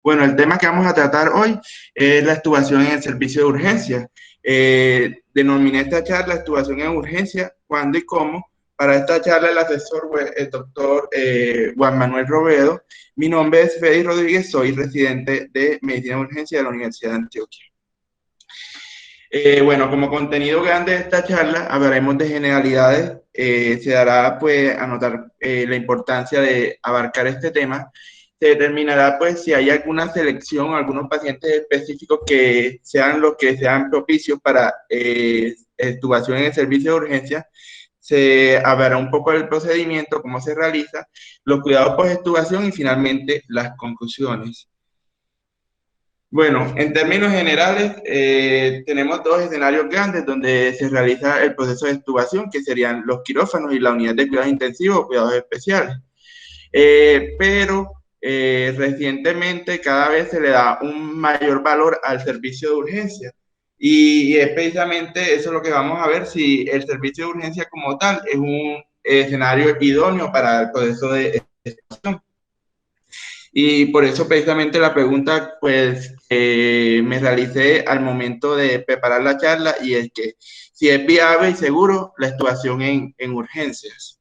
Bueno, el tema que vamos a tratar hoy es la extubación en el servicio de urgencia. Denominé esta charla extubación en urgencia, cuándo y cómo. Para esta charla el asesor fue el doctor Juan Manuel Rovedo. Mi nombre es Freddy Rodríguez, soy residente de Medicina de Urgencia de la Universidad de Antioquia. Bueno, como contenido grande de esta charla hablaremos de generalidades. Se dará pues a notar la importancia de abarcar este tema. Se determinará pues si hay alguna selección, algunos pacientes específicos que sean los que sean propicios para extubación en el servicio de urgencia. Se hablará un poco del procedimiento, cómo se realiza, los cuidados post-extubación y finalmente las conclusiones. Bueno, en términos generales, tenemos dos escenarios grandes donde se realiza el proceso de extubación, que serían los quirófanos y la unidad de cuidados intensivos o cuidados especiales. Pero recientemente cada vez se le da un mayor valor al servicio de urgencia. Y es precisamente eso lo que vamos a ver, si el servicio de urgencia como tal es un escenario idóneo para el proceso de extubación. Y por eso precisamente la pregunta pues me realicé al momento de preparar la charla, y es que si es viable y seguro la extubación en urgencias.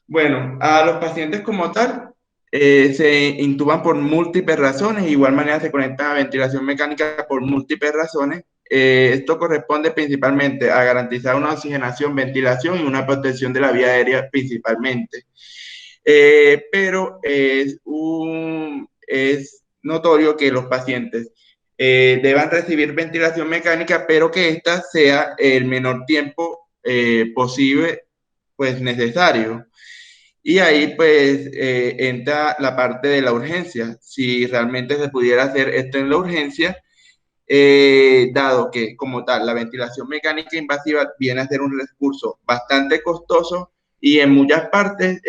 Bueno, a los pacientes como tal se intuban por múltiples razones, de igual manera se conectan a ventilación mecánica por múltiples razones. Esto corresponde principalmente a garantizar una oxigenación, ventilación y una protección de la vía aérea principalmente. Pero es notorio que los pacientes deban recibir ventilación mecánica, pero que ésta sea el menor tiempo posible, pues necesario. Y ahí pues entra la parte de la urgencia. Si realmente se pudiera hacer esto en la urgencia, dado que como tal la ventilación mecánica invasiva viene a ser un recurso bastante costoso y en muchas partes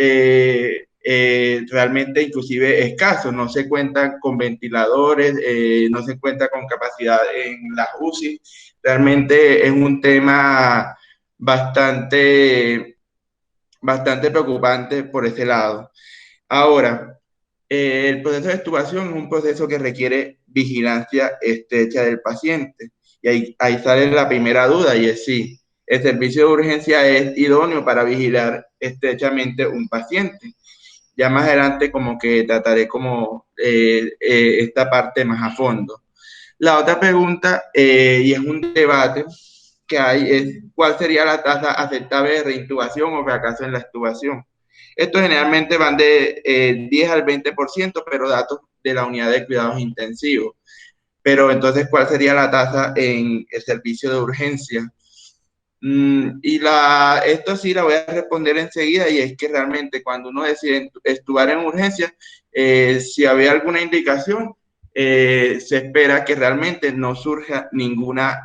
realmente inclusive escaso, no se cuentan con ventiladores, no se cuenta con capacidad en las UCI, realmente es un tema bastante preocupante por ese lado. Ahora, el proceso de extubación es un proceso que requiere vigilancia estrecha del paciente. Y ahí sale la primera duda, y es si el servicio de urgencia es idóneo para vigilar estrechamente un paciente. Ya más adelante como que trataré como esta parte más a fondo. La otra pregunta, y es un debate que hay, es cuál sería la tasa aceptable de reintubación o fracaso en la extubación. Estos generalmente van de 10 al 20%, pero datos de la unidad de cuidados intensivos. Pero entonces, ¿cuál sería la tasa en el servicio de urgencia? Esto sí la voy a responder enseguida, y es que realmente cuando uno decide extubar en urgencia, si había alguna indicación, se espera que realmente no surja ninguna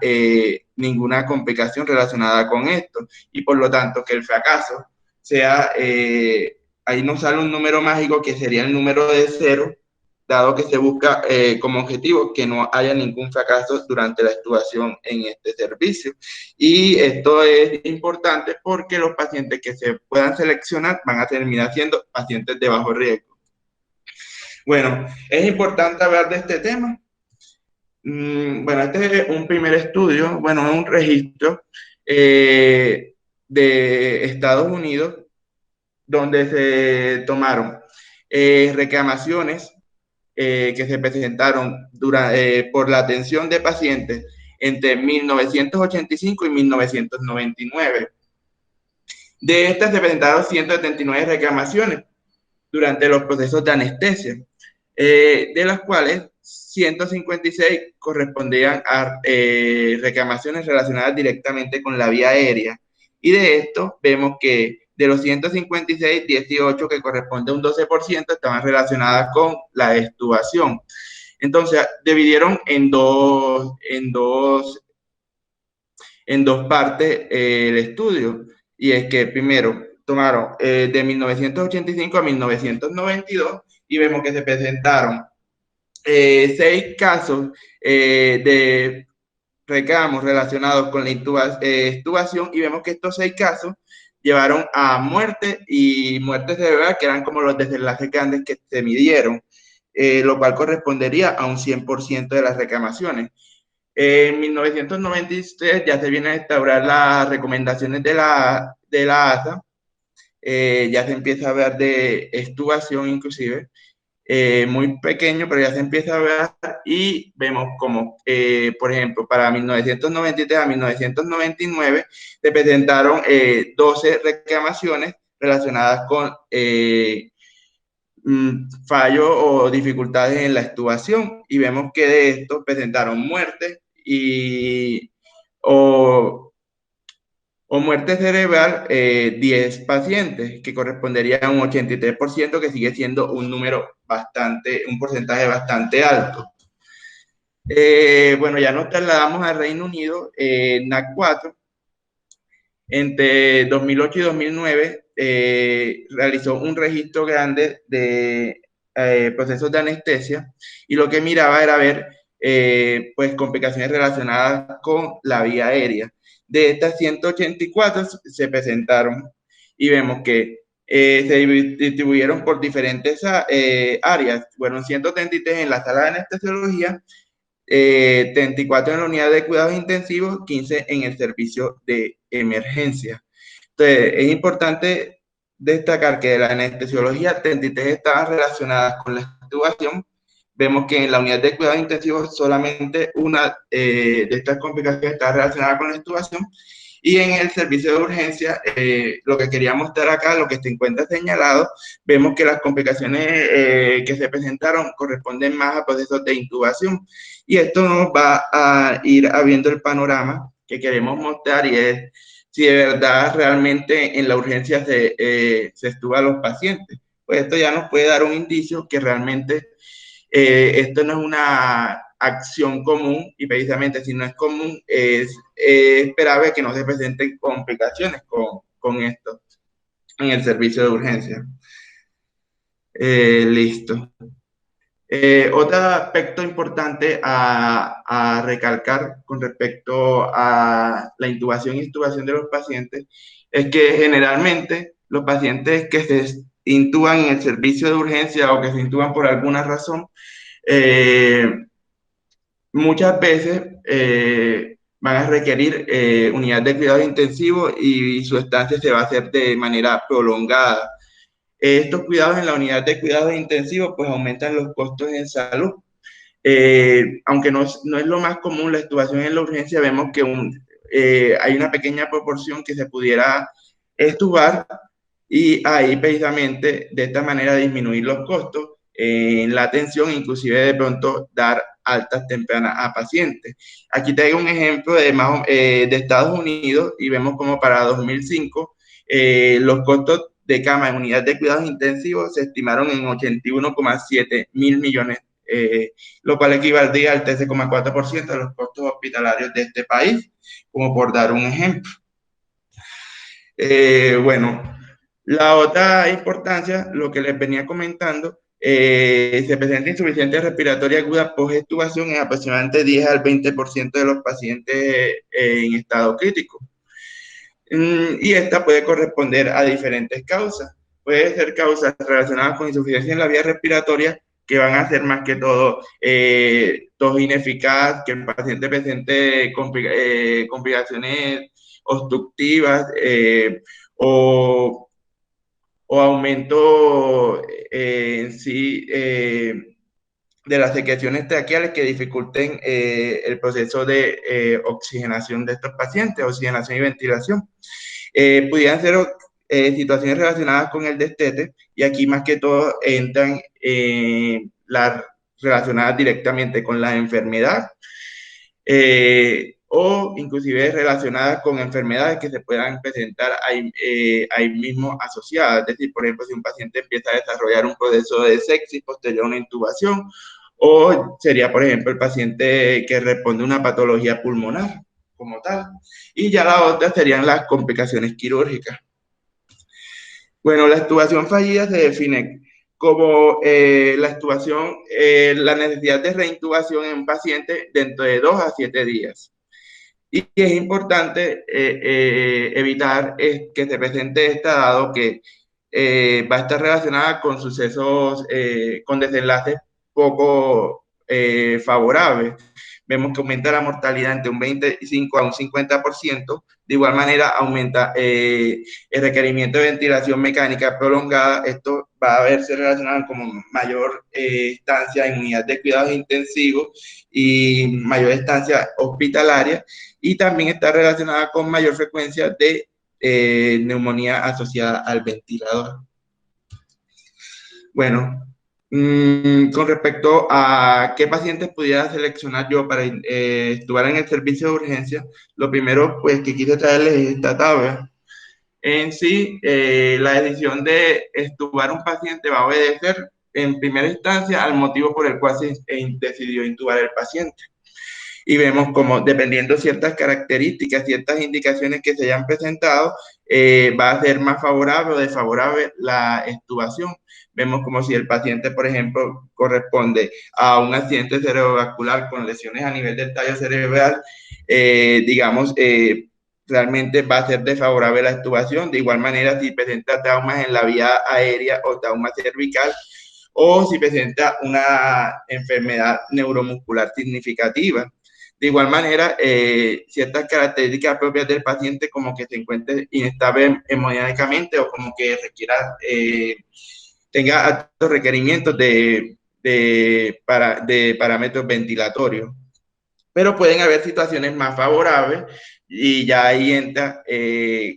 complicación relacionada con esto, y por lo tanto que el fracaso sea, ahí nos sale un número mágico que sería el número de 0, dado que se busca como objetivo que no haya ningún fracaso durante la extubación en este servicio. Y esto es importante porque los pacientes que se puedan seleccionar van a terminar siendo pacientes de bajo riesgo. Bueno, es importante hablar de este tema. Bueno, este es un primer estudio, bueno, un registro de Estados Unidos, donde se tomaron reclamaciones que se presentaron por la atención de pacientes entre 1985 y 1999. De estas se presentaron 179 reclamaciones durante los procesos de anestesia, de las cuales 156 correspondían a reclamaciones relacionadas directamente con la vía aérea. Y de esto vemos que de los 156, 18, que corresponde a un 12%, estaban relacionadas con la extubación. Entonces, dividieron en dos partes el estudio. Y es que primero tomaron de 1985 a 1992 y vemos que se presentaron 6 casos de reclamos relacionados con la extubación, y vemos que estos 6 casos llevaron a muerte y muerte cerebral, que eran como los desenlaces grandes que se midieron. lo cual correspondería a un 100% de las reclamaciones. En 1993 ya se vienen a instaurar las recomendaciones de la ASA, ya se empieza a hablar de extubación inclusive, muy pequeño, pero ya se empieza a ver y vemos como, por ejemplo, para 1993 a 1999 se presentaron 12 reclamaciones relacionadas con fallos o dificultades en la extubación y vemos que de estos presentaron muertes o, o muerte cerebral 10 pacientes, que correspondería a un 83%, que sigue siendo un número un porcentaje bastante alto. Bueno, ya nos trasladamos al Reino Unido, NAC4, entre 2008 y 2009 realizó un registro grande de procesos de anestesia y lo que miraba era ver pues complicaciones relacionadas con la vía aérea. De estas 184 se presentaron y vemos que se distribuyeron por diferentes áreas. Fueron 133 en la sala de anestesiología, 34 en la unidad de cuidados intensivos, 15 en el servicio de emergencia. Entonces, es importante destacar que de la anestesiología, 33 estaban relacionadas con la extubación. Vemos que en la unidad de cuidados intensivos solamente una de estas complicaciones está relacionada con la extubación. Y en el servicio de urgencia, lo que quería mostrar acá, lo que se encuentra señalado, vemos que las complicaciones que se presentaron corresponden más a procesos de intubación. Y esto nos va a ir abriendo el panorama que queremos mostrar y es si de verdad realmente en la urgencia se extuba a los pacientes. Pues esto ya nos puede dar un indicio que realmente esto no es una acción común y precisamente si no es común es esperable que no se presenten complicaciones con esto en el servicio de urgencia. Listo. Otro aspecto importante a recalcar con respecto a la intubación y extubación de los pacientes es que generalmente los pacientes que se intuban en el servicio de urgencia o que se intuban por alguna razón, muchas veces van a requerir unidad de cuidados intensivos y su estancia se va a hacer de manera prolongada. Estos cuidados en la unidad de cuidados intensivos pues aumentan los costos en salud. Aunque no es lo más común la extubación en la urgencia, vemos que hay una pequeña proporción que se pudiera extubar y ahí precisamente de esta manera disminuir los costos en la atención, inclusive de pronto dar altas tempranas a pacientes. Aquí traigo un ejemplo de Estados Unidos y vemos como para 2005 los costos de cama en unidad de cuidados intensivos se estimaron en 81,7 mil millones, lo cual equivaldría al 13,4% de los costos hospitalarios de este país, como por dar un ejemplo. Bueno, la otra importancia, lo que les venía comentando, se presenta insuficiencia respiratoria aguda post-extubación en aproximadamente 10 al 20% de los pacientes en estado crítico. Y esta puede corresponder a diferentes causas. Puede ser causas relacionadas con insuficiencia en la vía respiratoria, que van a ser más que todo tos ineficaz, que el paciente presente complicaciones obstructivas o aumento sí de las secreciones traqueales que dificulten el proceso de oxigenación de estos pacientes, oxigenación y ventilación. Pudieran ser situaciones relacionadas con el destete y aquí más que todo entran las relacionadas directamente con la enfermedad o inclusive relacionadas con enfermedades que se puedan presentar ahí mismo asociadas. Es decir, por ejemplo, si un paciente empieza a desarrollar un proceso de sepsis posterior a una intubación, o sería, por ejemplo, el paciente que responde a una patología pulmonar como tal. Y ya la otra serían las complicaciones quirúrgicas. Bueno, la extubación fallida se define como la extubación, la necesidad de reintubación en un paciente dentro de 2 a 7 días. Y es importante evitar que se presente esta, dado que va a estar relacionada con sucesos, con desenlaces poco favorable. Vemos que aumenta la mortalidad entre un 25 a un 50%. De igual manera, aumenta el requerimiento de ventilación mecánica prolongada. Esto va a verse relacionado con mayor estancia en unidades de cuidados intensivos y mayor estancia hospitalaria. Y también está relacionada con mayor frecuencia de neumonía asociada al ventilador. Bueno, con respecto a qué pacientes pudiera seleccionar yo para estudiar en el servicio de urgencia, lo primero pues que quise traerles es esta tabla. En sí, la decisión de estudiar un paciente va a obedecer en primera instancia al motivo por el cual se decidió intubar el paciente. Y vemos como dependiendo ciertas características, ciertas indicaciones que se hayan presentado, va a ser más favorable o desfavorable la extubación. Vemos como si el paciente, por ejemplo, corresponde a un accidente cerebrovascular con lesiones a nivel del tallo cerebral, digamos, realmente va a ser desfavorable la extubación. De igual manera, si presenta traumas en la vía aérea o trauma cervical, o si presenta una enfermedad neuromuscular significativa. De igual manera, ciertas características propias del paciente, como que se encuentre inestable hemodinámicamente o como que requiera, tenga altos requerimientos de parámetros ventilatorios. Pero pueden haber situaciones más favorables y ya ahí entra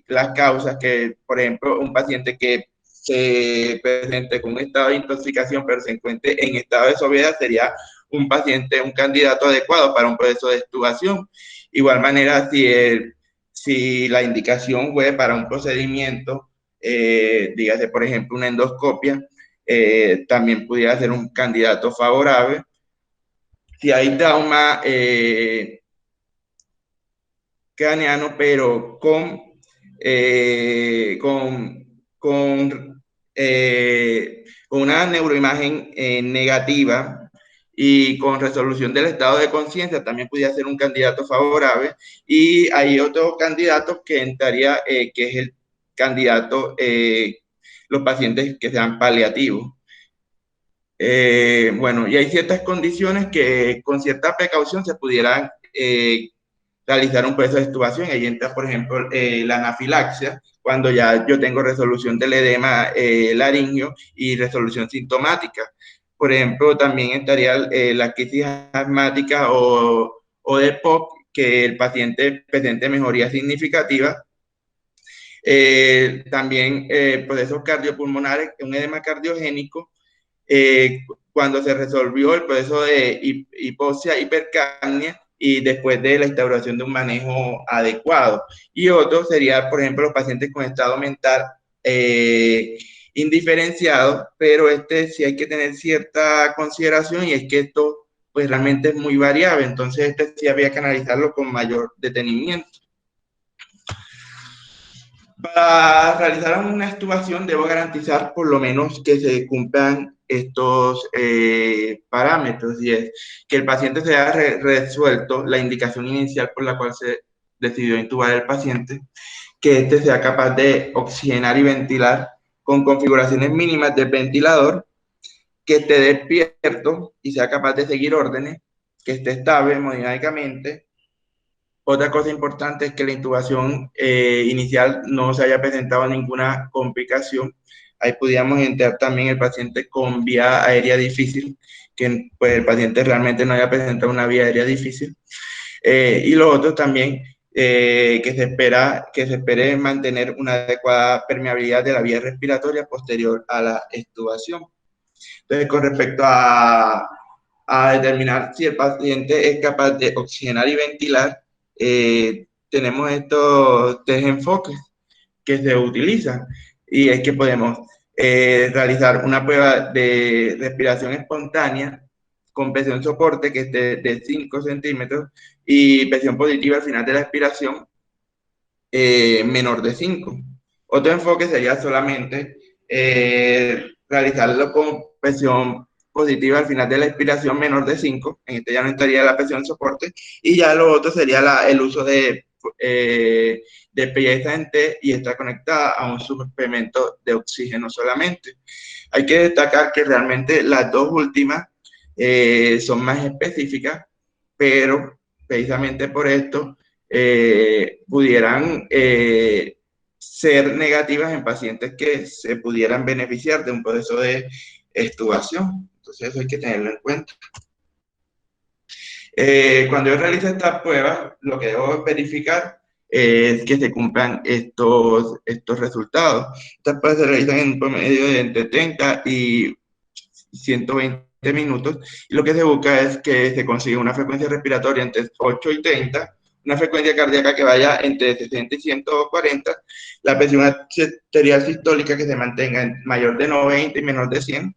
las causas que, por ejemplo, un paciente que se presente con un estado de intoxicación pero se encuentre en estado de sobriedad sería un paciente, un candidato adecuado para un proceso de extubación. Igual manera, si la indicación fue para un procedimiento, dígase, por ejemplo, una endoscopia, también pudiera ser un candidato favorable. Si hay trauma craneano, pero con una neuroimagen negativa y con resolución del estado de conciencia, también pudiera ser un candidato favorable. Y hay otro candidato que entraría, que es el candidato, los pacientes que sean paliativos. Bueno, y hay ciertas condiciones que con cierta precaución se pudieran realizar un proceso de extubación. Ahí entra, por ejemplo, la anafilaxia, cuando ya yo tengo resolución del edema laringio y resolución sintomática. Por ejemplo, también estaría la crisis asmática o de POC, que el paciente presente mejoría significativa. También procesos cardiopulmonares, un edema cardiogénico, cuando se resolvió el proceso de hipoxia, hipercapnia y después de la instauración de un manejo adecuado. Y otro sería, por ejemplo, los pacientes con estado mental indiferenciado, pero sí hay que tener cierta consideración y es que esto pues realmente es muy variable, entonces sí había que analizarlo con mayor detenimiento. Para realizar una extubación debo garantizar por lo menos que se cumplan estos parámetros, y es que el paciente se haya resuelto la indicación inicial por la cual se decidió intubar el paciente, que éste sea capaz de oxigenar y ventilar con configuraciones mínimas del ventilador, que esté despierto y sea capaz de seguir órdenes, que esté estable hemodinámicamente. Otra cosa importante es que la intubación inicial no se haya presentado ninguna complicación. Ahí podríamos entrar también el paciente con vía aérea difícil, que pues, el paciente realmente no haya presentado una vía aérea difícil. Y lo otro también, que se espere mantener una adecuada permeabilidad de la vía respiratoria posterior a la extubación. Entonces, con respecto a determinar si el paciente es capaz de oxigenar y ventilar, tenemos estos tres enfoques que se utilizan, y es que podemos realizar una prueba de respiración espontánea con presión soporte que esté de 5 centímetros y presión positiva al final de la expiración menor de 5. Otro enfoque sería solamente realizarlo con presión positiva al final de la expiración menor de 5, en este ya no estaría la presión soporte, y ya lo otro sería el uso de pieza en T y está conectada a un suplemento de oxígeno solamente. Hay que destacar que realmente las dos últimas son más específicas, pero precisamente por esto pudieran ser negativas en pacientes que se pudieran beneficiar de un proceso de extubación. Entonces eso hay que tenerlo en cuenta. Cuando yo realizo estas pruebas, lo que debo verificar es que se cumplan estos resultados. Estas pruebas se realizan en un promedio de entre 30 y 120 minutos, y lo que se busca es que se consiga una frecuencia respiratoria entre 8 y 30, una frecuencia cardíaca que vaya entre 60 y 140, la presión arterial sistólica que se mantenga en mayor de 90 y menor de 100,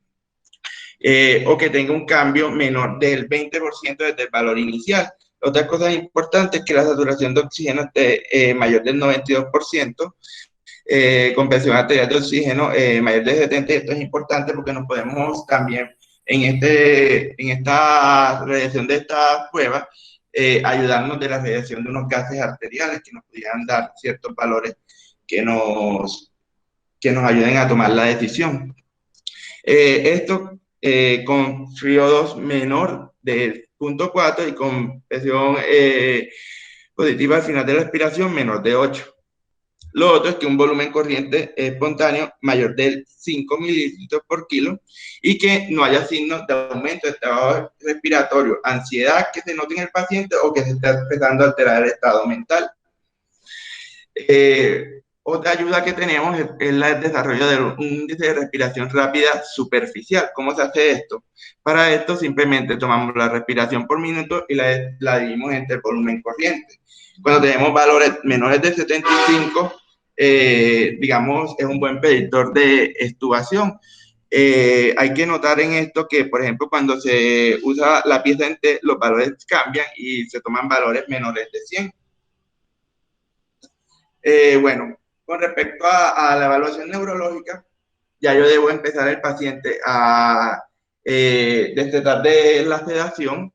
o que tenga un cambio menor del 20% desde el valor inicial. Otra cosa importante es que la saturación de oxígeno esté mayor del 92%, con presión arterial de oxígeno mayor de 70, y esto es importante porque nos podemos también en esta radiación de esta prueba ayudarnos de la radiación de unos gases arteriales que nos pudieran dar ciertos valores que nos ayuden a tomar la decisión. Esto con FiO2 menor de 0.4 y con presión positiva al final de la expiración menor de 8. Lo otro es que un volumen corriente espontáneo mayor de 5 mililitros por kilo y que no haya signos de aumento de estado respiratorio, ansiedad que se note en el paciente o que se esté empezando a alterar el estado mental. Otra ayuda que tenemos es el desarrollo de un índice de respiración rápida superficial. ¿Cómo se hace esto? Para esto simplemente tomamos la respiración por minuto y la dividimos entre el volumen corriente. Cuando tenemos valores menores de 75, digamos, es un buen predictor de extubación. Hay que notar en esto que, por ejemplo, cuando se usa la pieza en T, los valores cambian y se toman valores menores de 100. Bueno, con respecto a la evaluación neurológica, ya yo debo empezar el paciente a destetar de la sedación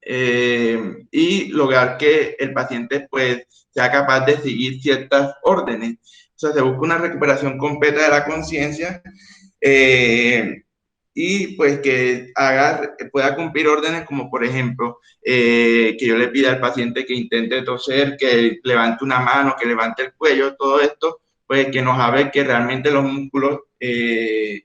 y lograr que el paciente pues sea capaz de seguir ciertas órdenes. O sea, se busca una recuperación completa de la conciencia y pues que pueda cumplir órdenes como por ejemplo que yo le pida al paciente que intente toser, que levante una mano, que levante el cuello, todo esto pues que nos hable que realmente los músculos y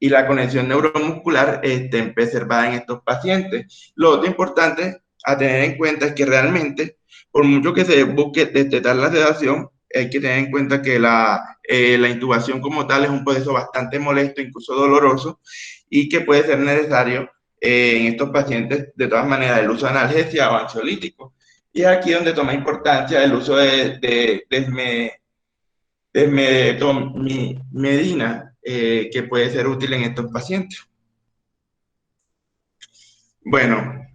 la conexión neuromuscular estén preservada en estos pacientes. Lo otro importante a tener en cuenta es que realmente, por mucho que se busque destetar la sedación, hay que tener en cuenta que la intubación como tal es un proceso bastante molesto, incluso doloroso, y que puede ser necesario en estos pacientes, de todas maneras, el uso de analgesia o ansiolítico. Y es aquí donde toma importancia el uso de desmedetomidina, que puede ser útil en estos pacientes. Bueno,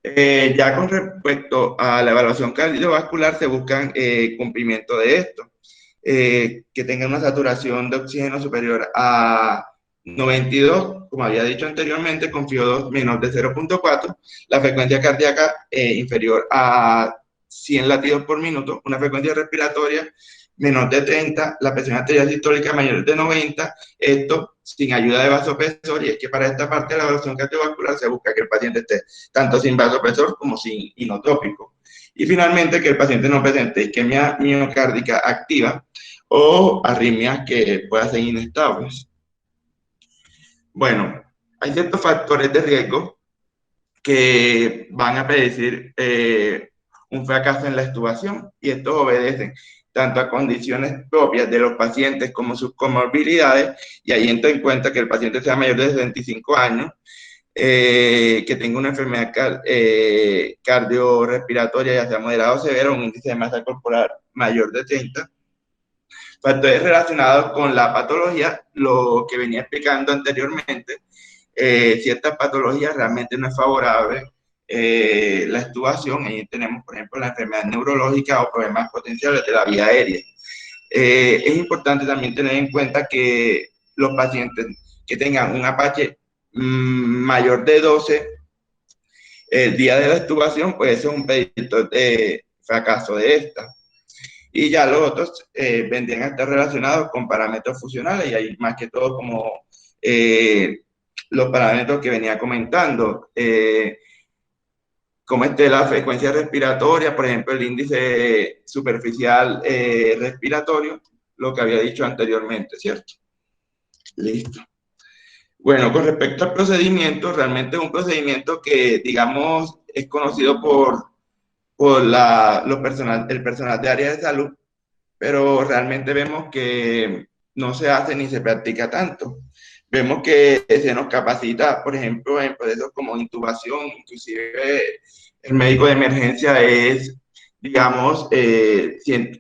ya con respecto a la evaluación cardiovascular se buscan cumplimiento de esto, que tenga una saturación de oxígeno superior a 92, como había dicho anteriormente, con FiO2 menor de 0.4, la frecuencia cardíaca inferior a 100 latidos por minuto, una frecuencia respiratoria menor de 30, la presión arterial sistólica mayor de 90, esto sin ayuda de vasopresor, y es que para esta parte de la evaluación cardiovascular se busca que el paciente esté tanto sin vasopresor como sin inotrópico. Y finalmente que el paciente no presente isquemia miocárdica activa o arritmias que puedan ser inestables. Bueno, hay ciertos factores de riesgo que van a predecir un fracaso en la extubación, y estos obedecen tanto a condiciones propias de los pacientes como sus comorbilidades, y ahí entra en cuenta que el paciente sea mayor de 65 años, que tenga una enfermedad cardiorrespiratoria, ya sea moderada o severa, un índice de masa corporal mayor de 30. Factores relacionados con la patología, lo que venía explicando anteriormente, ciertas patologías realmente no es favorable la extubación. Ahí tenemos, por ejemplo, la enfermedad neurológica o problemas potenciales de la vía aérea. Es importante también tener en cuenta que los pacientes que tengan un Apache mayor de 12 el día de la extubación, pues eso es un predictor de fracaso de esta. Y ya los otros vendrían a estar relacionados con parámetros funcionales, y ahí más que todo como los parámetros que venía comentando, como la frecuencia respiratoria, por ejemplo, el índice superficial respiratorio, lo que había dicho anteriormente, ¿cierto? Listo. Bueno, con respecto al procedimiento, realmente es un procedimiento que, digamos, es conocido por el personal de área de salud, pero realmente vemos que no se hace ni se practica tanto. Vemos que se nos capacita, por ejemplo, en procesos como intubación, inclusive el médico de emergencia es, digamos,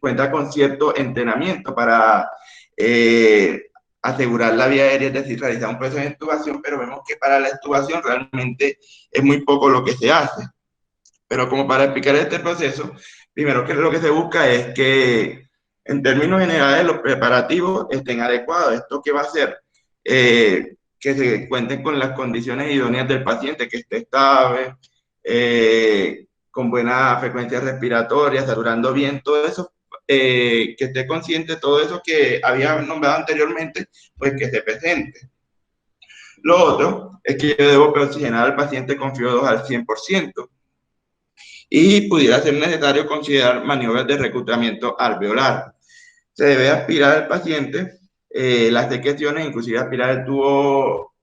cuenta con cierto entrenamiento para asegurar la vía aérea, es decir, realizar un proceso de intubación, pero vemos que para la intubación realmente es muy poco lo que se hace. Pero como para explicar este proceso, primero que lo que se busca es que en términos generales los preparativos estén adecuados. ¿Esto qué va a hacer? Que se cuenten con las condiciones idóneas del paciente, que esté estable, con buena frecuencia respiratoria, saturando bien, todo eso, que esté consciente, todo eso que había nombrado anteriormente, pues que se presente. Lo otro es que yo debo oxigenar al paciente con FIO2 al 100%. Y pudiera ser necesario considerar maniobras de reclutamiento alveolar. Se debe aspirar al paciente las secreciones, inclusive aspirar el tubo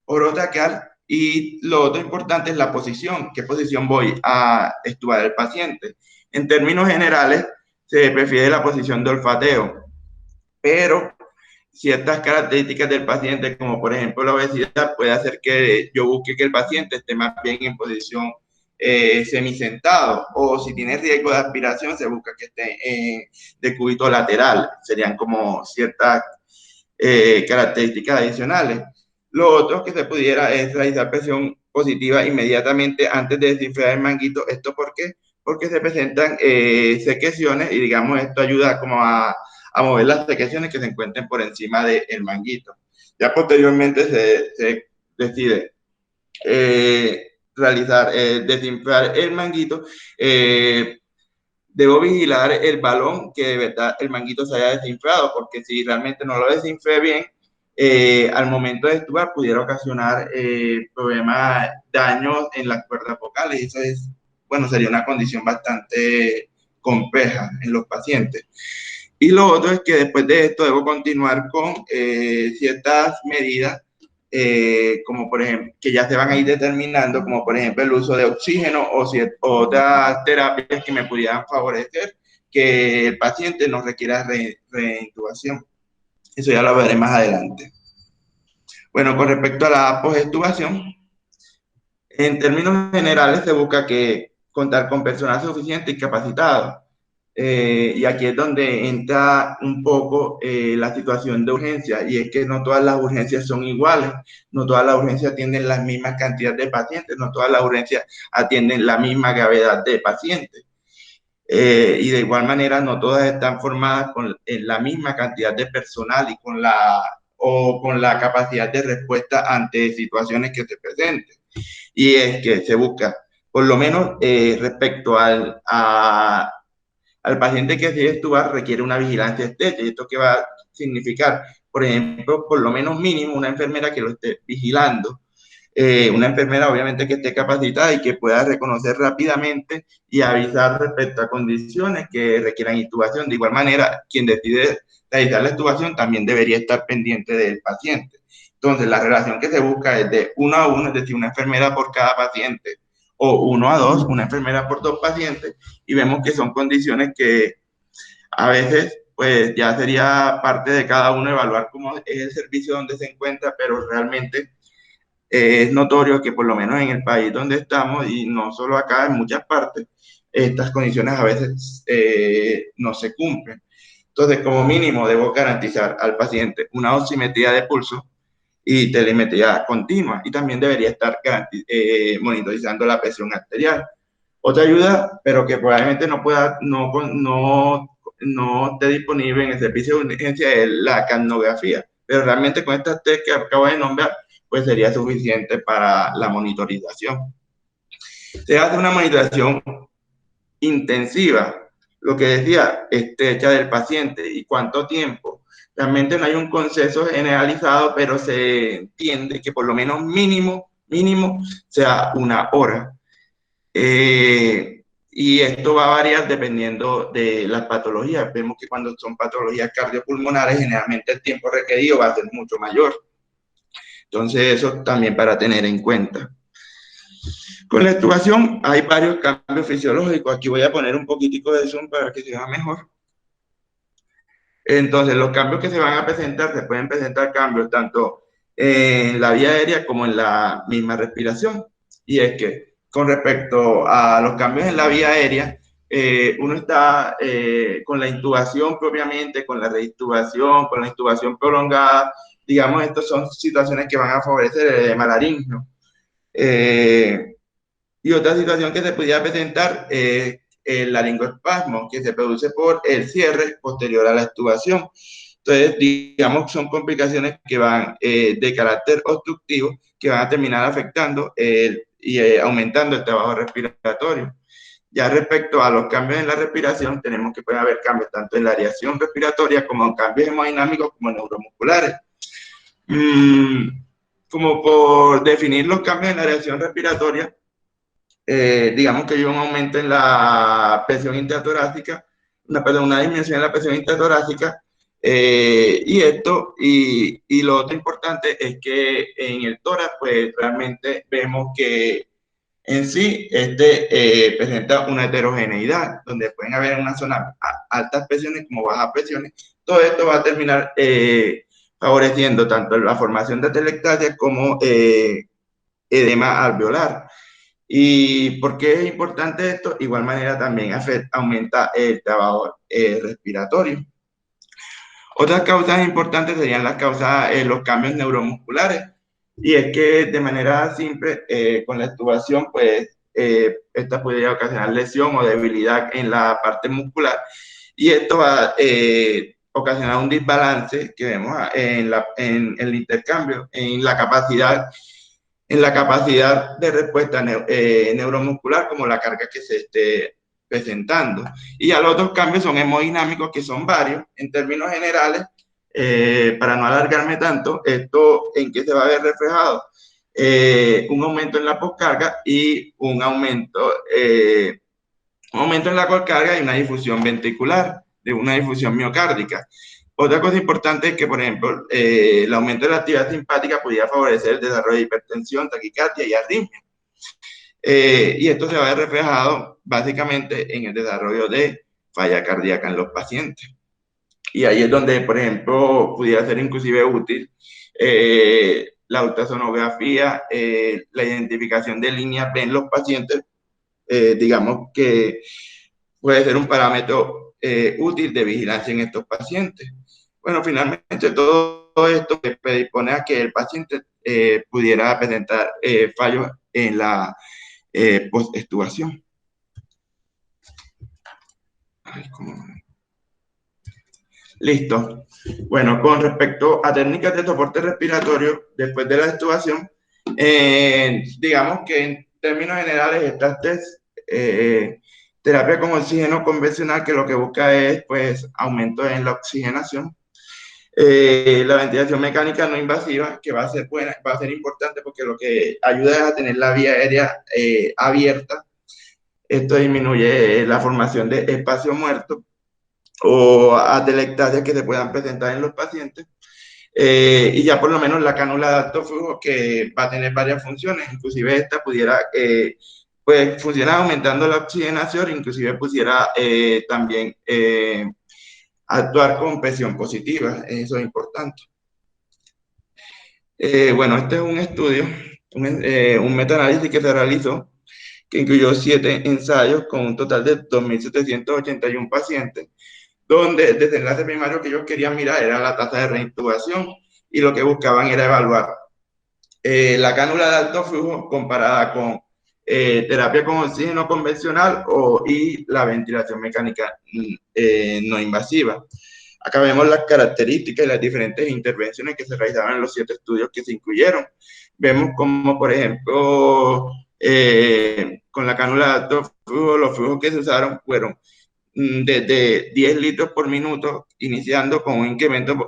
orotraqueal. Y lo otro importante es la posición. ¿Qué posición voy a extubar al paciente? En términos generales, se prefiere la posición de olfateo, pero ciertas características del paciente, como por ejemplo la obesidad, puede hacer que yo busque que el paciente esté más bien en posición semisentado, o si tiene riesgo de aspiración, se busca que esté de cúbito lateral. Serían como ciertas características adicionales. Lo otro que se pudiera es realizar presión positiva inmediatamente antes de desinflar el manguito. ¿Esto por qué? Porque se presentan secreciones y digamos esto ayuda como a mover las secreciones que se encuentren por encima del manguito. Ya posteriormente se decide realizar, desinflar el manguito. Debo vigilar el balón, que de verdad el manguito se haya desinflado, porque si realmente no lo desinflé bien, al momento de extubar pudiera ocasionar problemas, daños en las cuerdas vocales, y eso es, bueno, sería una condición bastante compleja en los pacientes. Y lo otro es que después de esto debo continuar con ciertas medidas, como por ejemplo, que ya se van a ir determinando, como por ejemplo el uso de oxígeno o otras terapias que me pudieran favorecer que el paciente no requiera reintubación. Eso ya lo veré más adelante. Bueno, con respecto a la postestubación, en términos generales se busca que contar con personal suficiente y capacitado. Y aquí es donde entra un poco la situación de urgencia, y es que no todas las urgencias son iguales, no todas las urgencias atienden la misma cantidad de pacientes, no todas las urgencias atienden la misma gravedad de pacientes. Y de igual manera no todas están formadas con la misma cantidad de personal y con la capacidad de respuesta ante situaciones que se presenten. Y es que se busca, por lo menos respecto al paciente que decide extubar, requiere una vigilancia estrecha. ¿Y esto qué va a significar? Por ejemplo, por lo menos mínimo una enfermera que lo esté vigilando, una enfermera obviamente que esté capacitada y que pueda reconocer rápidamente y avisar respecto a condiciones que requieran intubación. De igual manera, quien decide realizar la intubación también debería estar pendiente del paciente. Entonces, la relación que se busca es de 1 a 1, es decir, una enfermera por cada paciente, o 1 a 2, una enfermera por 2 pacientes, y vemos que son condiciones que a veces pues ya sería parte de cada uno evaluar cómo es el servicio donde se encuentra, pero realmente es notorio que por lo menos en el país donde estamos, y no solo acá, en muchas partes, estas condiciones a veces no se cumplen. Entonces, como mínimo, debo garantizar al paciente una oximetría de pulso y telemetría continua, y también debería estar monitorizando la presión arterial. Otra ayuda, pero que probablemente no esté disponible en el servicio de urgencia, es la capnografía, pero realmente con estas tres que acabo de nombrar, pues sería suficiente para la monitorización. Se hace una monitorización intensiva, lo que decía, estrecha del paciente, y cuánto tiempo. Realmente no hay un consenso generalizado, pero se entiende que por lo menos mínimo sea 1 hora. Y esto va a variar dependiendo de las patologías. Vemos que cuando son patologías cardiopulmonares, generalmente el tiempo requerido va a ser mucho mayor. Entonces, eso también para tener en cuenta. Con la extubación hay varios cambios fisiológicos. Aquí voy a poner un poquitico de zoom para que se vea mejor. Entonces, los cambios que se van a presentar, se pueden presentar cambios tanto en la vía aérea como en la misma respiración. Y es que con respecto a los cambios en la vía aérea, uno está con la intubación propiamente, con la reintubación, con la intubación prolongada. Digamos, estas son situaciones que van a favorecer el edema laríngeo. Y otra situación que se podría presentar es el laringoespasmo, que se produce por el cierre posterior a la extubación. Entonces, digamos, son complicaciones que van de carácter obstructivo, que van a terminar afectando y aumentando el trabajo respiratorio. Ya respecto a los cambios en la respiración, tenemos que puede haber cambios tanto en la áreación respiratoria como cambios hemodinámicos como neuromusculares. Como por definir los cambios en la áreación respiratoria, digamos que hay un aumento en la presión intratorácica, una disminución en la presión intratorácica, y lo otro importante es que en el tórax, pues realmente vemos que en sí presenta una heterogeneidad, donde pueden haber en una zona altas presiones como bajas presiones. Todo esto va a terminar favoreciendo tanto la formación de atelectasia como edema alveolar. ¿Y por qué es importante esto? Igual manera también aumenta el trabajo respiratorio. Otras causas importantes serían las causas, los cambios neuromusculares. Y es que de manera simple, con la extubación, pues, esta podría ocasionar lesión o debilidad en la parte muscular. Y esto va a ocasionar un desbalance que vemos en el intercambio, en la capacidad de respuesta neuromuscular, como la carga que se esté presentando. Y ya los otros cambios son hemodinámicos, que son varios. En términos generales, para no alargarme tanto, esto en qué se va a ver reflejado. Un aumento en la poscarga y un aumento en la colcarga y una difusión ventricular, de una difusión miocárdica. Otra cosa importante es que, por ejemplo, el aumento de la actividad simpática podría favorecer el desarrollo de hipertensión, taquicardia y arritmia. Y esto se va a ver reflejado básicamente en el desarrollo de falla cardíaca en los pacientes. Y ahí es donde, por ejemplo, pudiera ser inclusive útil la ultrasonografía, la identificación de líneas B en los pacientes, digamos que puede ser un parámetro útil de vigilancia en estos pacientes. Bueno, finalmente todo esto predispone a que el paciente pudiera presentar fallos en la post-extubación. Listo. Bueno, con respecto a técnicas de soporte respiratorio después de la extubación, digamos que en términos generales estas terapia con oxígeno convencional, que lo que busca es pues aumento en la oxigenación. La ventilación mecánica no invasiva, que va a ser buena, va a ser importante porque lo que ayuda es a tener la vía aérea abierta. Esto disminuye la formación de espacio muerto o atelectasias que se puedan presentar en los pacientes. Y ya por lo menos la cánula de alto flujo, que va a tener varias funciones, inclusive esta pudiera, pues funcionar aumentando la oxigenación, inclusive pudiera también actuar con presión positiva, eso es importante. Bueno, este es un estudio, un metaanálisis que se realizó, que incluyó 7 ensayos con un total de 2.781 pacientes, donde el desenlace primario que ellos querían mirar era la tasa de reintubación, y lo que buscaban era evaluar la cánula de alto flujo comparada con terapia con oxígeno convencional y la ventilación mecánica no invasiva. Acá vemos las características y las diferentes intervenciones que se realizaron en los 7 estudios que se incluyeron. Vemos como, por ejemplo, con la cánula de alto flujo, los flujos que se usaron fueron desde 10 litros por minuto, iniciando con un incremento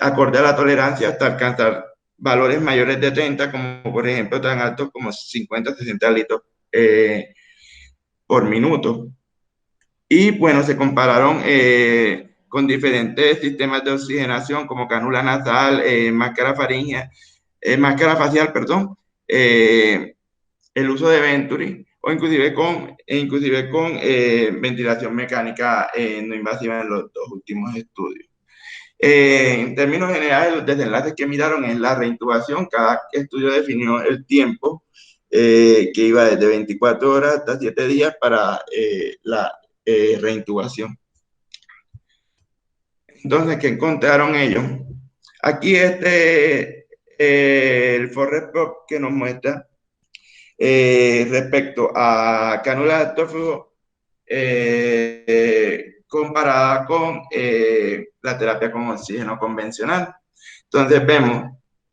acorde a la tolerancia hasta alcanzar valores mayores de 30, como por ejemplo tan altos como 50, 60 litros por minuto. Y bueno, se compararon con diferentes sistemas de oxigenación como cánula nasal, máscara faríngea, máscara facial, perdón, el uso de Venturi o inclusive con ventilación mecánica no invasiva en los dos últimos estudios. En términos generales, los desenlaces que miraron es la reintubación. Cada estudio definió el tiempo que iba desde 24 horas hasta 7 días para la reintubación. Entonces, ¿qué encontraron ellos? Aquí el Forest Prop que nos muestra respecto a cánula de alto flujo comparada con la terapia con oxígeno convencional. Entonces vemos,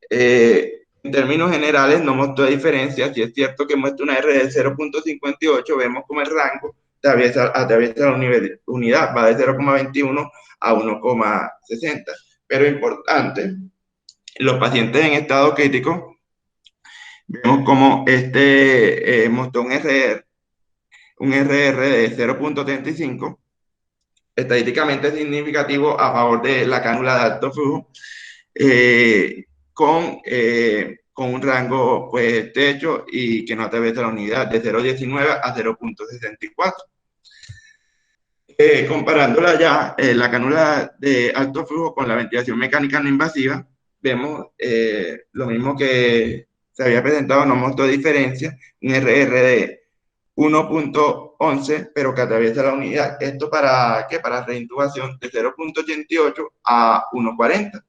en términos generales no mostró diferencia. Si es cierto que muestra una R de 0.58, vemos como el rango atraviesa la unidad, va de 0.21 a 1.60. Pero importante, los pacientes en estado crítico, vemos como mostró un RR de 0.35, estadísticamente significativo a favor de la cánula de alto flujo, con un rango pues estrecho y que no atraviesa la unidad de 0.19 a 0.64. Comparándola ya, la cánula de alto flujo con la ventilación mecánica no invasiva, vemos lo mismo que se había presentado, no mostró diferencia, un RR de 1.11, pero que atraviesa la unidad. ¿Esto para qué? Para reintubación de 0.88 a 1.40.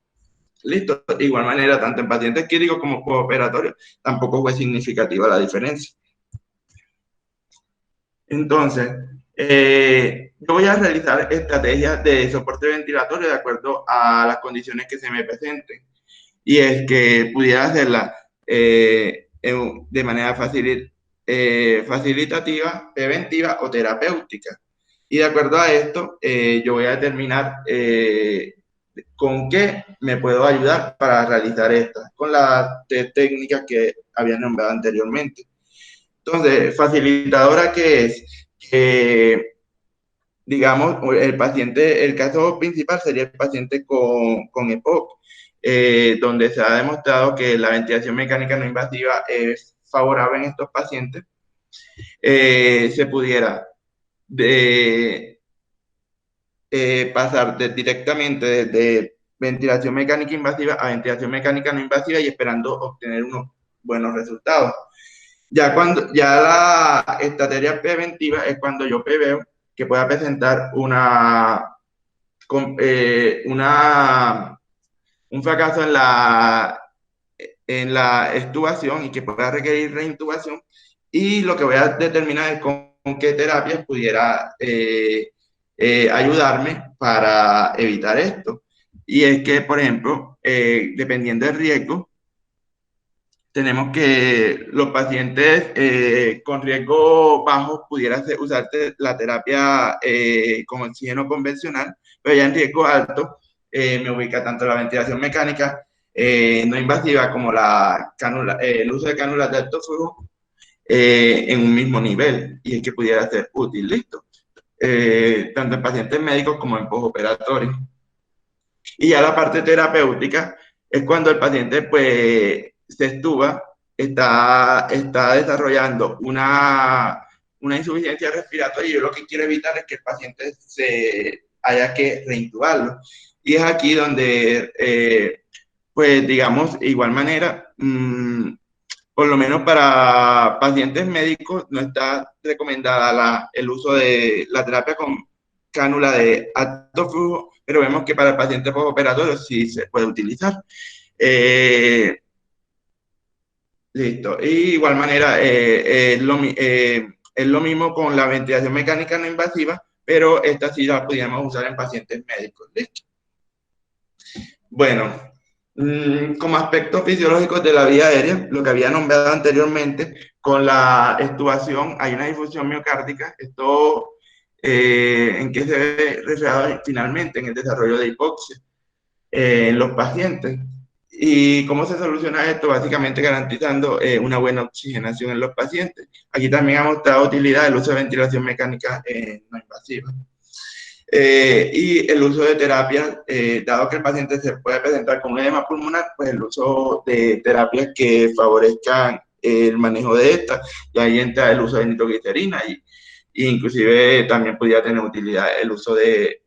Listo. De igual manera, tanto en pacientes críticos como postoperatorios, tampoco fue significativa la diferencia. Entonces, yo voy a realizar estrategias de soporte ventilatorio de acuerdo a las condiciones que se me presenten. Y es que pudiera hacerla de manera facilitativa, preventiva o terapéutica. Y de acuerdo a esto, yo voy a determinar con qué me puedo ayudar para realizar estas, con las técnicas que había nombrado anteriormente. Entonces, facilitadora que es que, digamos, el paciente, el caso principal sería el paciente con EPOC, donde se ha demostrado que la ventilación mecánica no invasiva es favorable en estos pacientes. Se pudiera pasar directamente desde ventilación mecánica invasiva a ventilación mecánica no invasiva y esperando obtener unos buenos resultados. Ya la estrategia preventiva es cuando yo preveo que pueda presentar un fracaso en la extubación y que pueda requerir reintubación, y lo que voy a determinar es con qué terapias pudiera ayudarme para evitar esto. Y es que, por ejemplo, dependiendo del riesgo, tenemos que los pacientes con riesgo bajo pudiera usarse la terapia con oxígeno convencional, pero ya en riesgo alto me ubica tanto la ventilación mecánica no invasiva como el uso de cánulas de alto flujo en un mismo nivel, y es que pudiera ser útil, listo, tanto en pacientes médicos como en postoperatorios. Y ya la parte terapéutica es cuando el paciente pues se extuba, está desarrollando una insuficiencia respiratoria, y yo lo que quiero evitar es que el paciente haya que reintubarlo. Y es aquí donde, pues digamos, de igual manera, por lo menos para pacientes médicos no está recomendada el uso de la terapia con cánula de alto flujo, pero vemos que para el paciente postoperatorio sí se puede utilizar. Listo. Y de igual manera, es lo mismo con la ventilación mecánica no invasiva, pero esta sí la podríamos usar en pacientes médicos. Listo. Bueno, como aspectos fisiológicos de la vía aérea, lo que había nombrado anteriormente, con la extubación hay una difusión miocárdica. Esto ¿En qué se ve reflejado finalmente? En el desarrollo de hipoxia en los pacientes. ¿Y cómo se soluciona esto? Básicamente garantizando una buena oxigenación en los pacientes. Aquí también ha mostrado utilidad el uso de ventilación mecánica no invasiva. Y el uso de terapias, dado que el paciente se puede presentar con un edema pulmonar, pues el uso de terapias que favorezcan el manejo de esta, y ahí entra el uso de nitroglicerina y inclusive también podría tener utilidad el uso de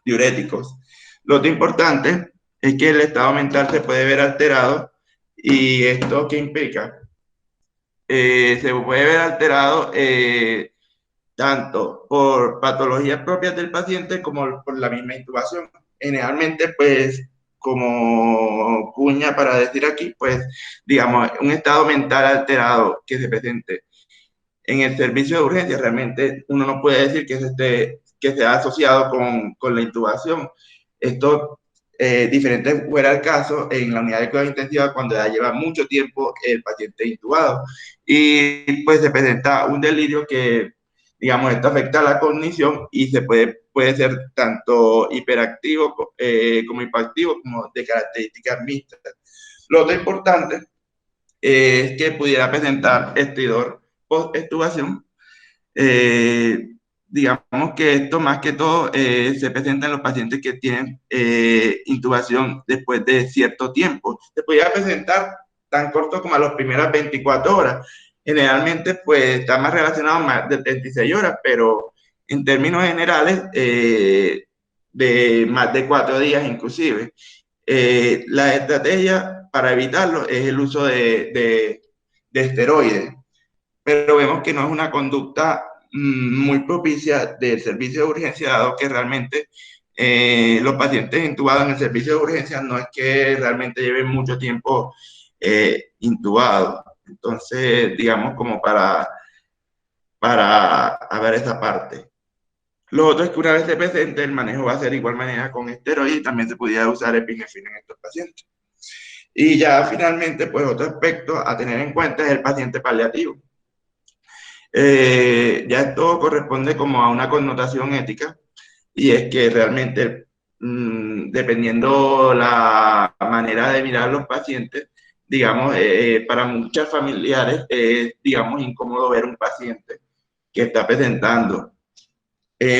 diuréticos. Lo otro importante es que el estado mental se puede ver alterado. ¿Y esto qué implica? Se puede ver alterado tanto por patologías propias del paciente como por la misma intubación. Generalmente, pues, como cuña para decir aquí, pues, digamos, un estado mental alterado que se presente en el servicio de urgencia, realmente uno no puede decir que sea asociado con la intubación. Esto diferente fuera el caso en la unidad de cuidados intensivos cuando ya lleva mucho tiempo el paciente intubado y pues se presenta un delirio que, digamos, esto afecta a la cognición y puede ser tanto hiperactivo como hipoactivo, como de características mixtas. Lo otro importante es que pudiera presentar estridor post-extubación. Eh, digamos que esto más que todo se presenta en los pacientes que tienen intubación después de cierto tiempo. Se podría presentar tan corto como a las primeras 24 horas. Generalmente pues está más relacionado a más de 36 horas, pero en términos generales de más de 4 días inclusive. La estrategia para evitarlo es el uso de esteroides, pero vemos que no es una conducta muy propicia del servicio de urgencia, dado que realmente los pacientes intubados en el servicio de urgencia no es que realmente lleven mucho tiempo intubados. Entonces, digamos, como para ver esa parte. Lo otro es que una vez se presente, el manejo va a ser de igual manera con esteroides y también se podría usar epinefrina en estos pacientes. Y ya finalmente, pues otro aspecto a tener en cuenta es el paciente paliativo. Ya esto corresponde como a una connotación ética y es que realmente, dependiendo la manera de mirar a los pacientes, digamos, para muchas familiares es, digamos, incómodo ver un paciente que está presentando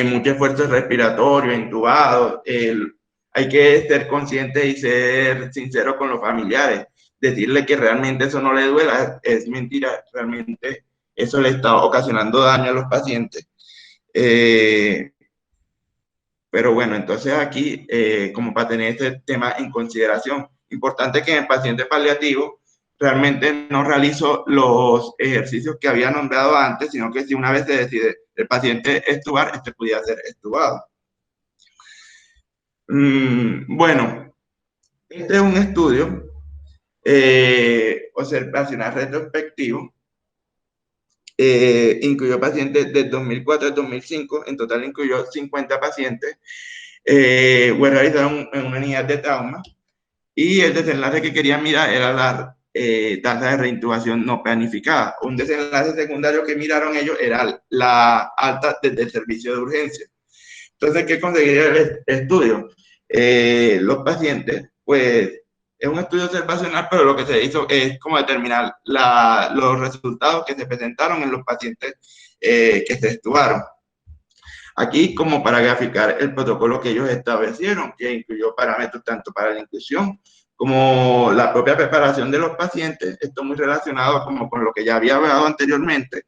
mucho esfuerzo respiratorio, intubado. Hay que ser consciente y ser sincero con los familiares. Decirle que realmente eso no le duela es mentira. Realmente eso le está ocasionando daño a los pacientes. Eh, pero bueno, entonces aquí, como para tener este tema en consideración, importante que en el paciente paliativo realmente no realizo los ejercicios que había nombrado antes, sino que si una vez se decide el paciente estubar, este pudiera ser estubado. Bueno, este es un estudio observacional retrospectivo. Incluyó pacientes de 2004 a 2005, en total incluyó 50 pacientes. Fue realizado en una unidad de trauma y el desenlace que quería mirar era la tasa de reintubación no planificada. Un desenlace secundario que miraron ellos era la alta desde el servicio de urgencia. Entonces, ¿qué conseguiría el estudio? Los pacientes, pues, es un estudio observacional, pero lo que se hizo es como determinar los resultados que se presentaron en los pacientes que se estudiaron. Aquí, como para graficar el protocolo que ellos establecieron, que incluyó parámetros tanto para la inclusión como la propia preparación de los pacientes, esto muy relacionado como con lo que ya había hablado anteriormente,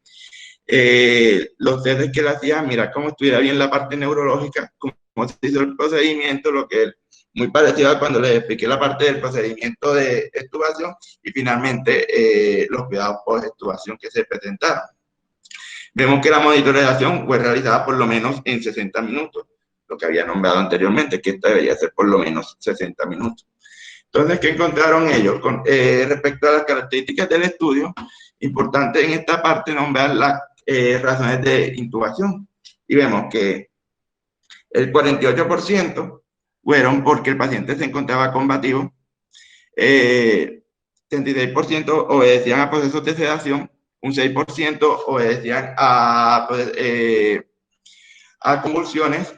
los test que le hacían, mirar cómo estuviera bien la parte neurológica, cómo se hizo el procedimiento, lo que es muy parecido a cuando les expliqué la parte del procedimiento de extubación y finalmente los cuidados post-extubación que se presentaron. Vemos que la monitorización fue realizada por lo menos en 60 minutos, lo que había nombrado anteriormente, que esta debería ser por lo menos 60 minutos. Entonces, ¿qué encontraron ellos? Respecto a las características del estudio, importante en esta parte nombrar las razones de intubación. Y vemos que el 48% fueron porque el paciente se encontraba combativo, 36% obedecían a procesos de sedación, un 6% obedecían a a convulsiones,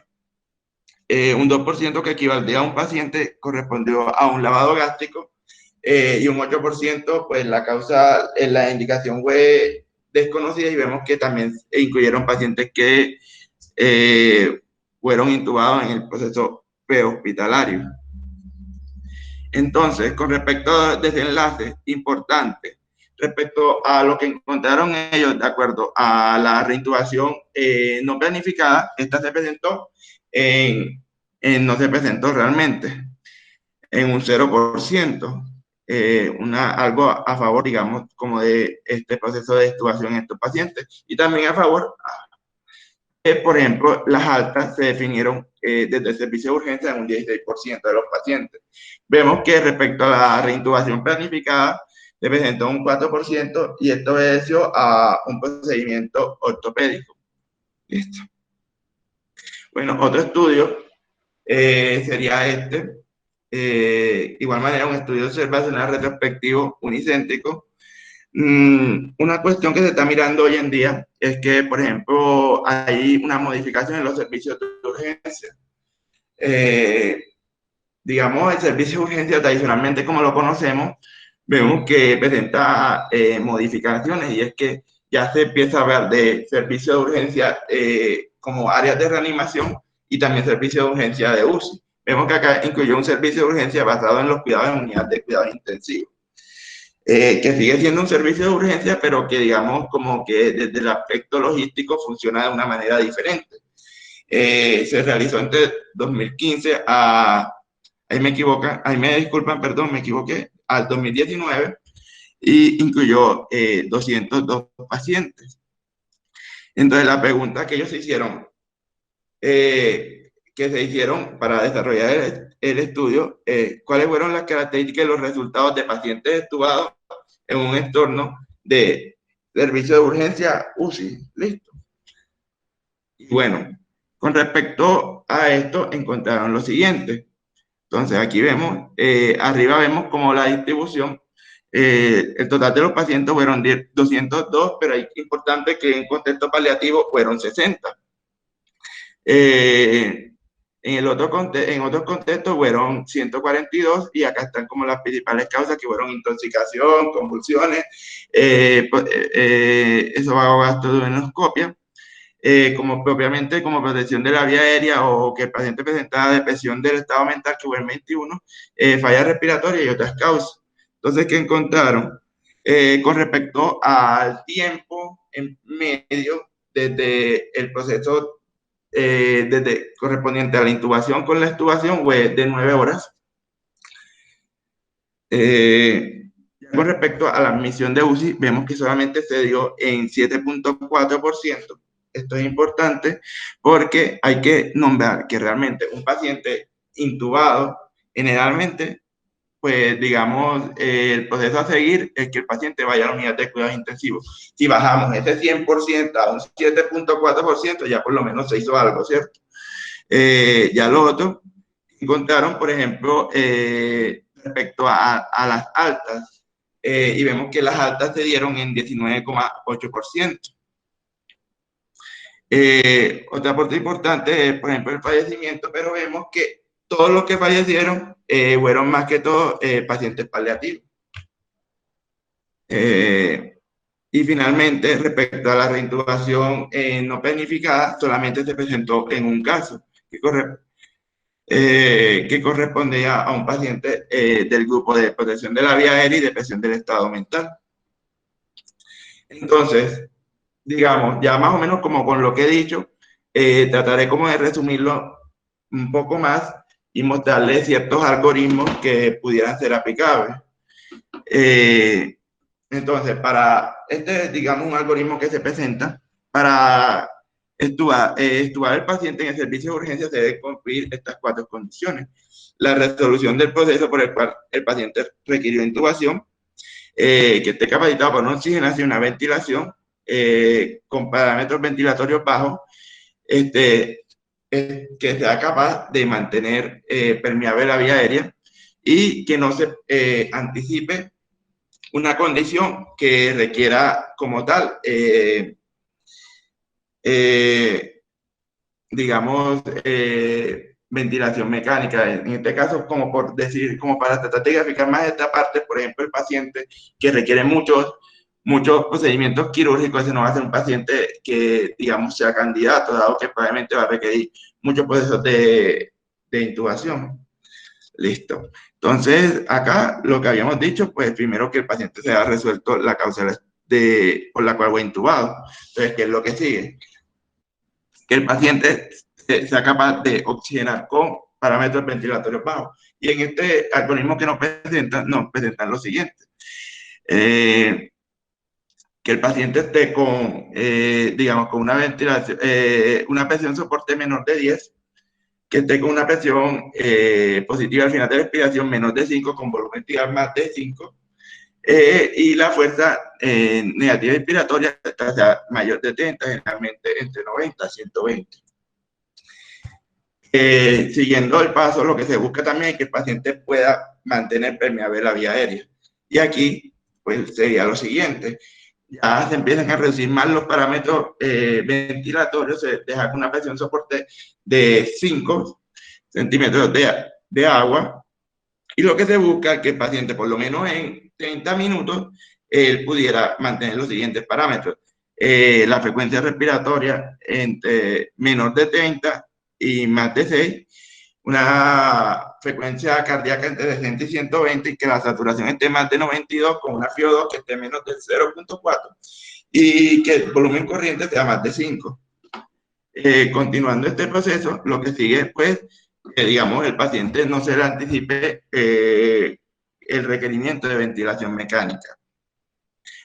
un 2% que equivaldría a un paciente correspondió a un lavado gástrico, y un 8%, pues la causa, la indicación fue desconocida, y vemos que también incluyeron pacientes que fueron intubados en el proceso prehospitalario. Entonces, con respecto a desenlaces importantes, respecto a lo que encontraron ellos, de acuerdo a la reintubación no planificada, esta se presentó no se presentó realmente en un 0%, algo a favor, digamos, como de este proceso de extubación en estos pacientes, y también a favor, por ejemplo, las altas se definieron desde el servicio de urgencia en un 16% de los pacientes. Vemos que respecto a la reintubación planificada, se presentó un 4%, y esto obedeció a un procedimiento ortopédico. Listo. Bueno, otro estudio sería este. Igual manera, un estudio observacional retrospectivo unicéntrico. Una cuestión que se está mirando hoy en día es que, por ejemplo, hay una modificación en los servicios de urgencia. Digamos, el servicio de urgencia tradicionalmente, como lo conocemos, vemos que presenta modificaciones, y es que ya se empieza a hablar de servicio de urgencia como áreas de reanimación, y también servicio de urgencia de UCI. Vemos que acá incluyó un servicio de urgencia basado en los cuidados en unidades de cuidados intensivos, que sigue siendo un servicio de urgencia, pero que, digamos, como que desde el aspecto logístico funciona de una manera diferente. Se realizó entre 2015 ahí me disculpan, perdón, me equivoqué, al 2019, y incluyó 202 pacientes. Entonces, la pregunta que ellos hicieron, que se hicieron para desarrollar el estudio, ¿cuáles fueron las características y los resultados de pacientes extubados en un entorno de servicio de urgencia UCI? Listo. Y bueno, con respecto a esto, encontraron lo siguiente. Entonces, aquí vemos, arriba vemos como la distribución, el total de los pacientes fueron 202, pero es importante que en contexto paliativo fueron 60. En otros contextos fueron 142, y acá están como las principales causas, que fueron intoxicación, convulsiones, esofagogastroduodenoscopia, como propiamente como protección de la vía aérea, o que el paciente presentaba depresión del estado mental, que fue el 21, falla respiratoria y otras causas. Entonces, ¿qué encontraron? Con respecto al tiempo en medio desde el proceso desde correspondiente a la intubación con la extubación, fue de 9 horas. Con respecto a la admisión de UCI, vemos que solamente se dio en 7.4%. Esto es importante porque hay que nombrar que realmente un paciente intubado, generalmente, pues digamos, el proceso a seguir es que el paciente vaya a la unidad de cuidados intensivos. Si bajamos ese 100% a un 7.4%, ya por lo menos se hizo algo, ¿cierto? Ya lo otro, encontraron, por ejemplo, respecto a las altas, y vemos que las altas se dieron en 19,8%. Otra aporte importante es, por ejemplo, el fallecimiento, pero vemos que todos los que fallecieron fueron más que todo pacientes paliativos. Y finalmente, respecto a la reintubación no planificada, solamente se presentó en un caso, que correspondía a un paciente del grupo de protección de la vía aérea y depresión del estado mental. Entonces, digamos, ya más o menos como con lo que he dicho, trataré como de resumirlo un poco más y mostrarles ciertos algoritmos que pudieran ser aplicables. Entonces, para digamos, un algoritmo que se presenta para extubar el paciente en el servicio de urgencia, se debe cumplir estas 4 condiciones: la resolución del proceso por el cual el paciente requirió intubación, que esté capacitado para una oxigenación, una ventilación con parámetros ventilatorios bajos, que sea capaz de mantener permeable la vía aérea, y que no se anticipe una condición que requiera como tal digamos, ventilación mecánica. En este caso, como por decir, como para tratar de graficar más esta parte, por ejemplo, el paciente que requiere muchos procedimientos quirúrgicos, ese no va a ser un paciente que, digamos, sea candidato, dado que probablemente va a requerir muchos procesos de intubación. Listo. Entonces, acá lo que habíamos dicho, pues primero que el paciente se ha resuelto la causa por la cual fue intubado. Entonces, ¿qué es lo que sigue? Que el paciente sea capaz de oxigenar con parámetros ventilatorios bajos. Y en este algoritmo que nos presentan lo siguiente. Que el paciente esté con, digamos, con una ventilación, una presión soporte menor de 10, que esté con una presión positiva al final de la respiración menor de 5, con volumen más de 5, y la fuerza negativa inspiratoria sea mayor de 30, generalmente entre 90 y 120. Siguiendo el paso, lo que se busca también es que el paciente pueda mantener permeable la vía aérea. Y aquí, pues, sería lo siguiente. Ya se empiezan a reducir más los parámetros ventilatorios, se deja con una presión soporte de 5 centímetros de agua, y lo que se busca es que el paciente, por lo menos en 30 minutos, él pudiera mantener los siguientes parámetros. La frecuencia respiratoria entre menor de 30 y más de 6, una frecuencia cardíaca entre 60 y 120, y que la saturación esté más de 92, con una FiO2 que esté menos del 0.4, y que el volumen corriente sea más de 5. Continuando este proceso, lo que sigue, pues, digamos, el paciente no se le anticipe el requerimiento de ventilación mecánica.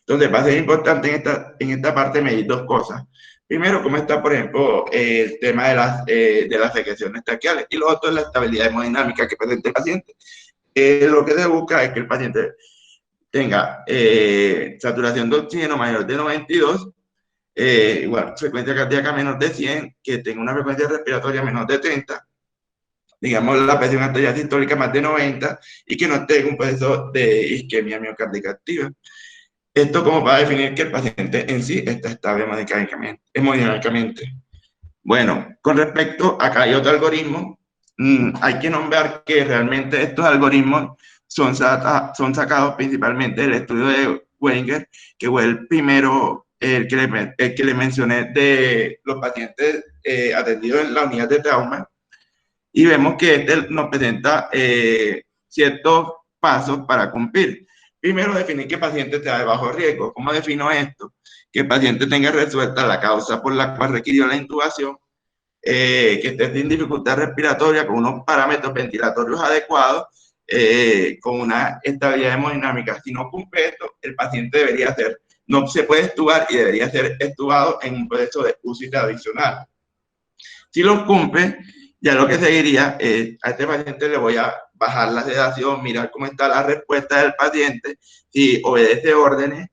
Entonces, va a ser importante en esta parte medir dos cosas. Primero, cómo está, por ejemplo, el tema de las secreciones traqueales, y lo otro es la estabilidad hemodinámica que presenta el paciente. Lo que se busca es que el paciente tenga saturación de oxígeno mayor de 92, igual, frecuencia cardíaca menor de 100, que tenga una frecuencia respiratoria menor de 30, digamos, la presión arterial sistólica más de 90, y que no esté en un proceso de isquemia miocárdica activa. Esto como para definir que el paciente en sí está estable hemodinámicamente. Bueno, con respecto, acá hay otro algoritmo. Hay que nombrar que realmente estos algoritmos son sacados principalmente del estudio de Wenger, que fue el primero, el que le mencioné, de los pacientes atendidos en la unidad de trauma. Y vemos que este nos presenta ciertos pasos para cumplir. Primero, definir qué paciente está de bajo riesgo. ¿Cómo defino esto? Que el paciente tenga resuelta la causa por la cual requirió la intubación, que esté sin dificultad respiratoria, con unos parámetros ventilatorios adecuados, con una estabilidad hemodinámica. Si no cumple esto, el paciente debería ser, no se puede extubar y debería ser extubado en un proceso de UCI tradicional. Si lo cumple, ya lo que seguiría es, a este paciente le voy a bajar la sedación, mirar cómo está la respuesta del paciente, si obedece órdenes,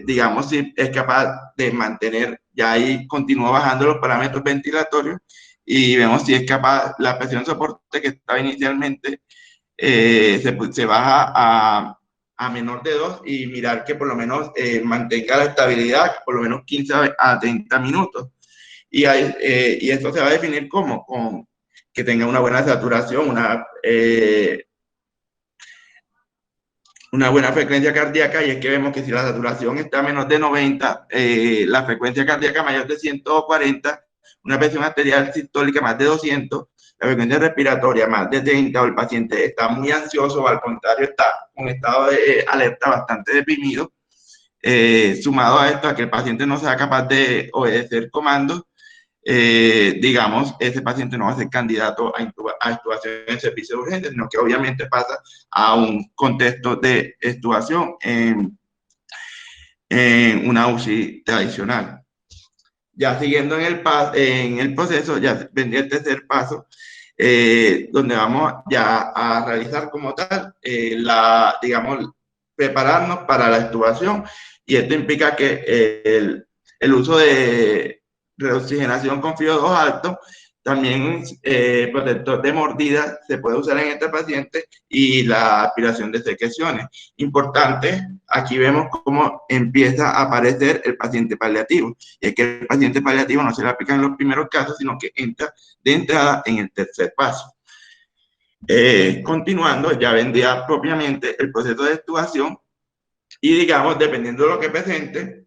digamos, si es capaz de mantener, ya ahí continúa bajando los parámetros ventilatorios, y vemos si es capaz, la presión soporte que estaba inicialmente se baja a menor de 2, y mirar que por lo menos mantenga la estabilidad por lo menos 15 a 30 minutos. Y esto se va a definir como con que tenga una buena saturación, una buena frecuencia cardíaca, y es que vemos que si la saturación está a menos de 90, la frecuencia cardíaca mayor de 140, una presión arterial sistólica más de 200, la frecuencia respiratoria más de 30, o el paciente está muy ansioso, o al contrario está con estado de alerta bastante deprimido, sumado a esto, a que el paciente no sea capaz de obedecer comandos, digamos, ese paciente no va a ser candidato a extubación en servicio de urgencia, sino que obviamente pasa a un contexto de extubación en una UCI tradicional. Ya siguiendo en el proceso, ya vendría el tercer paso, donde vamos ya a realizar como tal, digamos, prepararnos para la extubación, y esto implica que el uso de reoxigenación con FiO2 alto También protector de mordida se puede usar en este paciente y la aspiración de secreciones. Importante, aquí vemos cómo empieza a aparecer el paciente paliativo. Y es que el paciente paliativo no se le aplica en los primeros casos, sino que entra de entrada en el tercer paso. Continuando, ya vendría propiamente el proceso de extubación y digamos, dependiendo de lo que presente,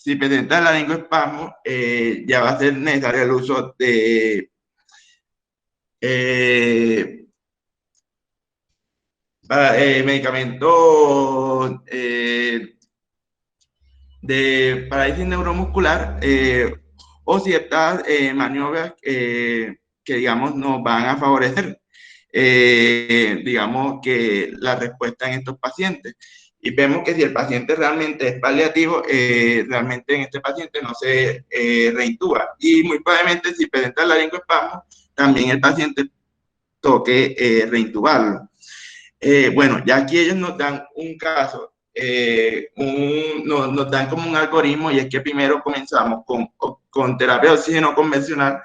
si presenta laringoespasmo, ya va a ser necesario el uso de medicamentos de parálisis neuromuscular o ciertas maniobras que, digamos, nos van a favorecer, digamos, que la respuesta en estos pacientes. Y vemos que si el paciente realmente es paliativo, realmente en este paciente no se reintuba. Y muy probablemente si presenta laringoespasmo, también el paciente toque reintubarlo. Bueno, ya aquí ellos nos dan un caso, nos dan como un algoritmo, y es que primero comenzamos con terapia de oxígeno convencional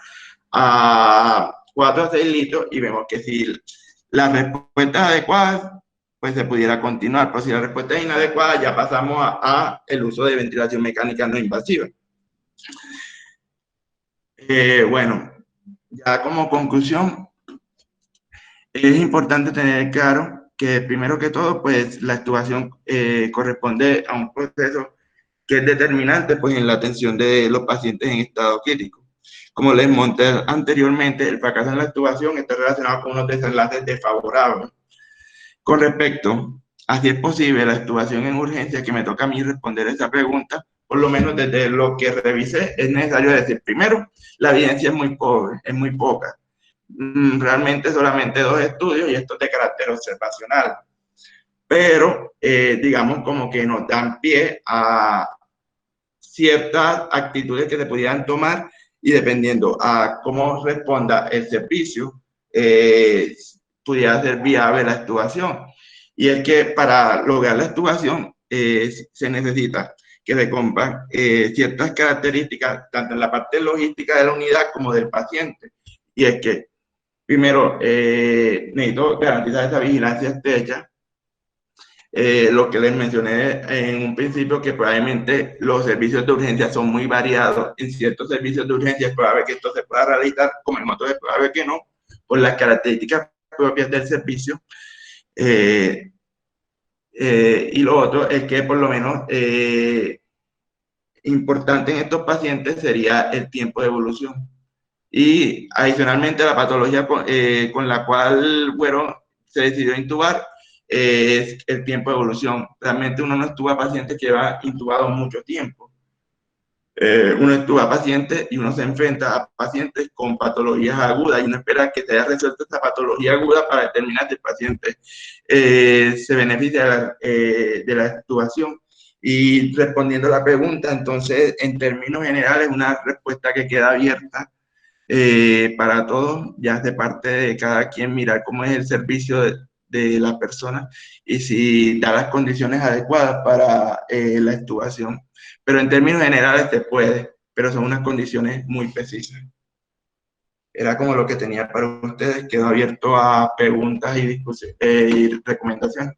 a 4 a 6 litros y vemos que si la respuesta es adecuada, pues se pudiera continuar, pero si la respuesta es inadecuada, ya pasamos a el uso de ventilación mecánica no invasiva. Bueno, ya como conclusión, es importante tener claro que primero que todo, pues la extubación corresponde a un proceso que es determinante pues, en la atención de los pacientes en estado crítico. Como les monté anteriormente, el fracaso en la extubación está relacionado con unos desenlaces desfavorables. Con respecto a si es posible la extubación en urgencia, que me toca a mí responder esa pregunta, por lo menos desde lo que revisé, es necesario decir, primero, la evidencia es muy pobre, es muy poca. Realmente solamente 2 estudios y estos de carácter observacional. Pero, digamos, como que nos dan pie a ciertas actitudes que se pudieran tomar y dependiendo a cómo responda el servicio, pudiera ser viable la extubación. Y es que para lograr la extubación se necesita que se cumplan ciertas características, tanto en la parte logística de la unidad como del paciente. Y es que, primero, necesito garantizar esa vigilancia estrecha. Lo que les mencioné en un principio, que probablemente los servicios de urgencia son muy variados. En ciertos servicios de urgencia es probable que esto se pueda realizar, como en otros es probable que no, por las características propias del servicio. Y lo otro es que por lo menos importante en estos pacientes sería el tiempo de evolución. Y adicionalmente la patología con la cual, bueno, se decidió intubar es el tiempo de evolución. Realmente uno no estuvo a pacientes que lleva intubado mucho tiempo. Uno estuvo a pacientes y uno se enfrenta a pacientes con patologías agudas y uno espera que se haya resuelto esta patología aguda para determinar si el paciente se beneficia de la extubación. Y respondiendo a la pregunta, entonces, en términos generales, una respuesta que queda abierta para todos, ya de parte de cada quien mirar cómo es el servicio de la persona y si da las condiciones adecuadas para la extubación. Pero en términos generales se puede, pero son unas condiciones muy precisas. Era como lo que tenía para ustedes, quedo abierto a preguntas y recomendaciones.